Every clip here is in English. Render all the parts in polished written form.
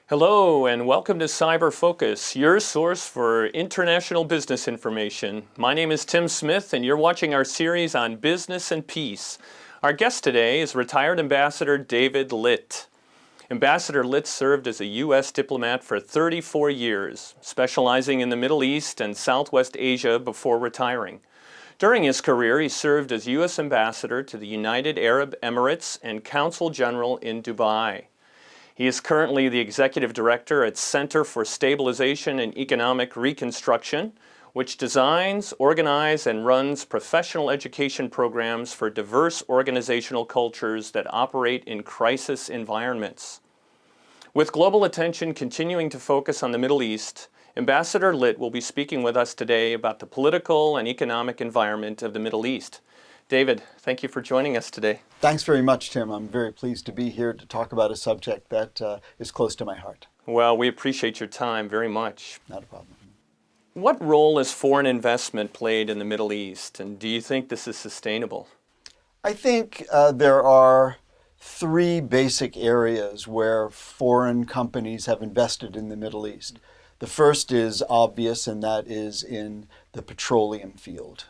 Hello and welcome to CIBER Focus, your source for international business information. My name is Tim Smith and you're watching our series on business and peace. Our guest today is retired Ambassador David Litt. Ambassador Litt served as a U.S. diplomat for 34 years, specializing in the Middle East and Southwest Asia before retiring. During his career, he served as U.S. Ambassador to the United Arab Emirates and Consul General in Dubai. He is currently the Executive Director at Center for Stabilization and Economic Reconstruction, which designs, organizes, and runs professional education programs for diverse organizational cultures that operate in crisis environments. With global attention continuing to focus on the Middle East, Ambassador Litt will be speaking with us today about the political and economic environment of the Middle East. David, thank you for joining us today. Thanks very much, Tim. I'm very pleased to be here to talk about a subject that is close to my heart. Well, we appreciate your time very much. Not a problem. What role has foreign investment played in the Middle East, and do you think this is sustainable? I think there are three basic areas where foreign companies have invested in the Middle East. The first is obvious, and that is in the petroleum field.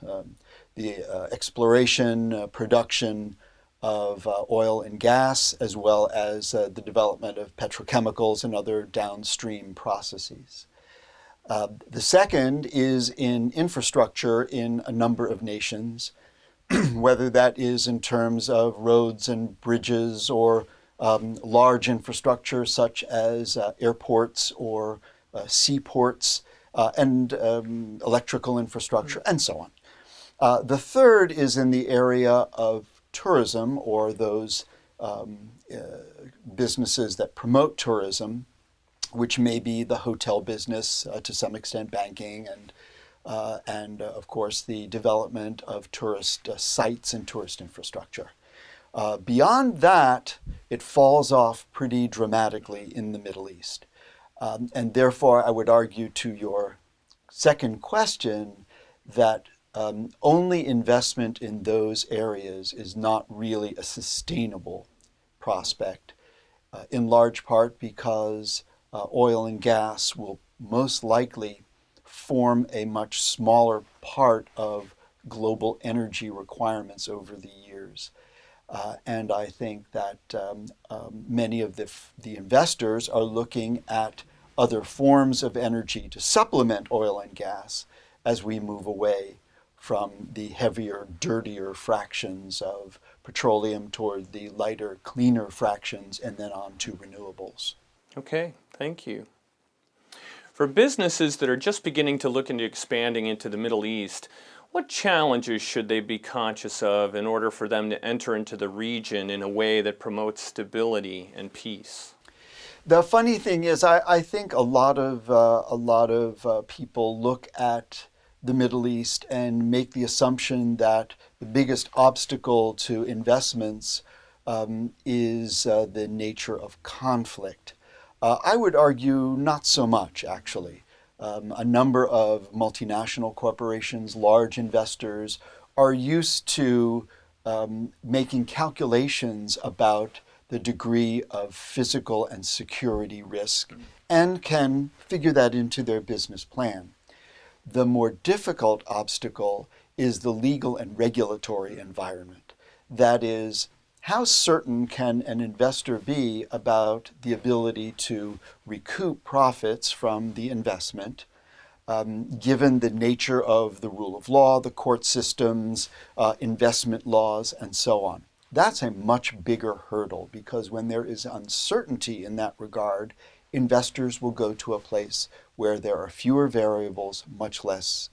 The exploration, production of oil and gas, as well as the development of petrochemicals and other downstream processes. The second is in infrastructure in a number of nations, whether that is in terms of roads and bridges or large infrastructure such as airports or seaports and electrical infrastructure and so on. The third is in the area of tourism, or those businesses that promote tourism, which may be the hotel business, to some extent banking, and of course the development of tourist sites and tourist infrastructure. Beyond that, it falls off pretty dramatically in the Middle East. And therefore, I would argue to your second question that only investment in those areas is not really a sustainable prospect, in large part because oil and gas will most likely form a much smaller part of global energy requirements over the years. And I think that many of the investors are looking at other forms of energy to supplement oil and gas as we move away from the heavier, dirtier fractions of petroleum toward the lighter, cleaner fractions, and then on to renewables. Okay, thank you. For businesses that are just beginning to look into expanding into the Middle East, what challenges should they be conscious of in order for them to enter into the region in a way that promotes stability and peace? The funny thing is, I think a lot of people look at the Middle East and make the assumption that the biggest obstacle to investments is the nature of conflict. I would argue not so much, actually. A number of multinational corporations, large investors, are used to making calculations about the degree of physical and security risk and can figure that into their business plan. The more difficult obstacle is the legal and regulatory environment. That is, how certain can an investor be about the ability to recoup profits from the investment, given the nature of the rule of law, the court systems, investment laws, and so on? That's a much bigger hurdle, because when there is uncertainty in that regard, investors will go to a place where there are fewer variables, much less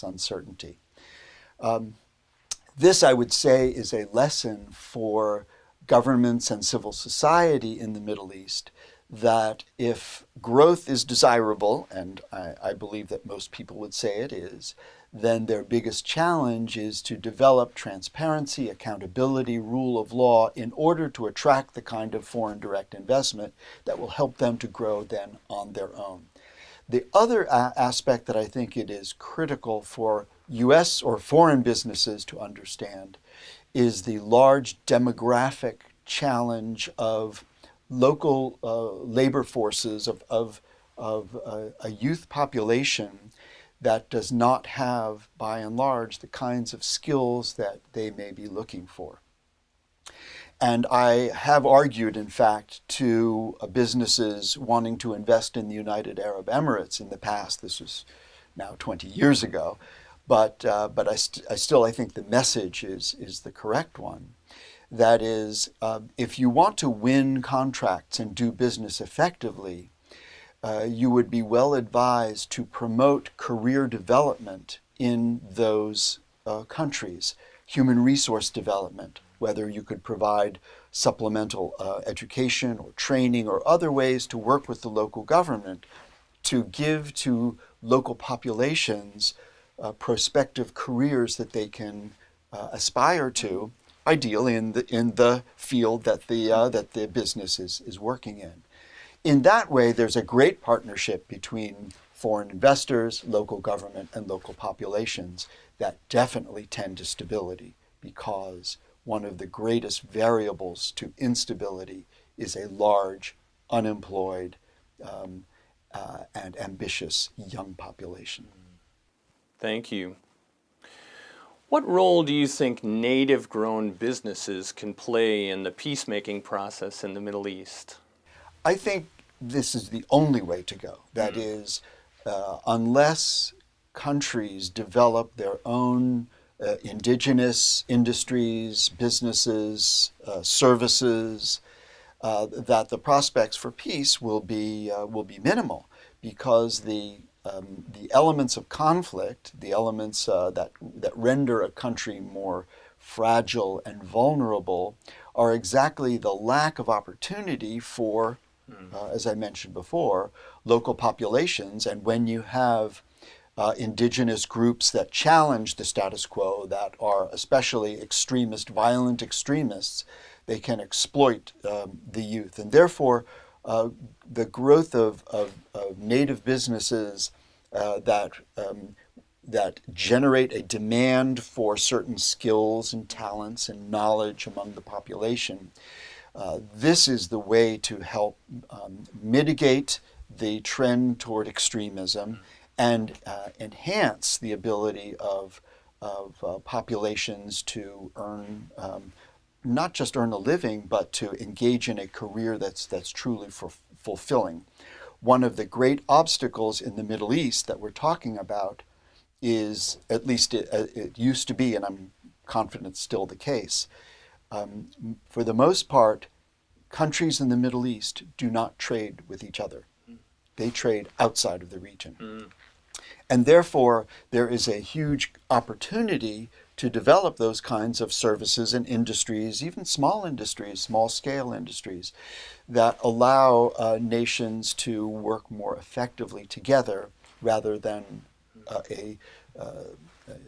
uncertainty. This, I would say, is a lesson for governments and civil society in the Middle East, that if growth is desirable, and I believe that most people would say it is, then their biggest challenge is to develop transparency, accountability, rule of law in order to attract the kind of foreign direct investment that will help them to grow then on their own. The other aspect that I think it is critical for U.S. or foreign businesses to understand is the large demographic challenge of local labor forces of a youth population that does not have, by and large, the kinds of skills that they may be looking for. And I have argued, in fact, to businesses wanting to invest in the United Arab Emirates in the past. This was now 20 years ago, but I still think the message is the correct one. That is, if you want to win contracts and do business effectively, you would be well advised to promote career development in those countries, human resource development, whether you could provide supplemental education or training or other ways to work with the local government to give to local populations prospective careers that they can aspire to, ideally in the field that the business is working in. In that way, there's a great partnership between foreign investors, local government, and local populations that definitely tend to stability, because one of the greatest variables to instability is a large, unemployed, and ambitious young population. Thank you. What role do you think native-grown businesses can play in the peacemaking process in the Middle East? I think this is the only way to go. That is, unless countries develop their own indigenous industries, businesses, services, that the prospects for peace will be minimal, because the elements of conflict, the elements that render a country more fragile and vulnerable, are exactly the lack of opportunity for, as I mentioned before, local populations. And when you have indigenous groups that challenge the status quo, that are especially extremist, violent extremists, they can exploit the youth. And therefore, the growth of native businesses that generate a demand for certain skills and talents and knowledge among the population, this is the way to help mitigate the trend toward extremism and enhance the ability of populations to earn, not just earn a living, but to engage in a career that's truly fulfilling. One of the great obstacles in the Middle East that we're talking about is, at least it used to be, and I'm confident it's still the case, for the most part, countries in the Middle East do not trade with each other. They trade outside of the region. And therefore, there is a huge opportunity to develop those kinds of services and industries, even small industries, small-scale industries, that allow nations to work more effectively together rather than a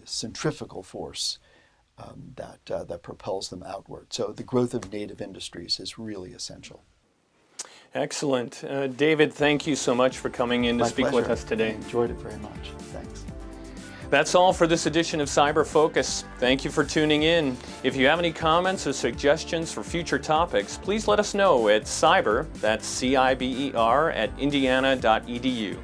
centrifugal force that propels them outward. So the growth of native industries is really essential. Excellent. David, thank you so much for coming in to speak with us today. I enjoyed it very much. Thanks. That's all for this edition of CIBER Focus. Thank you for tuning in. If you have any comments or suggestions for future topics, please let us know at CIBER, that's CIBER, at indiana.edu.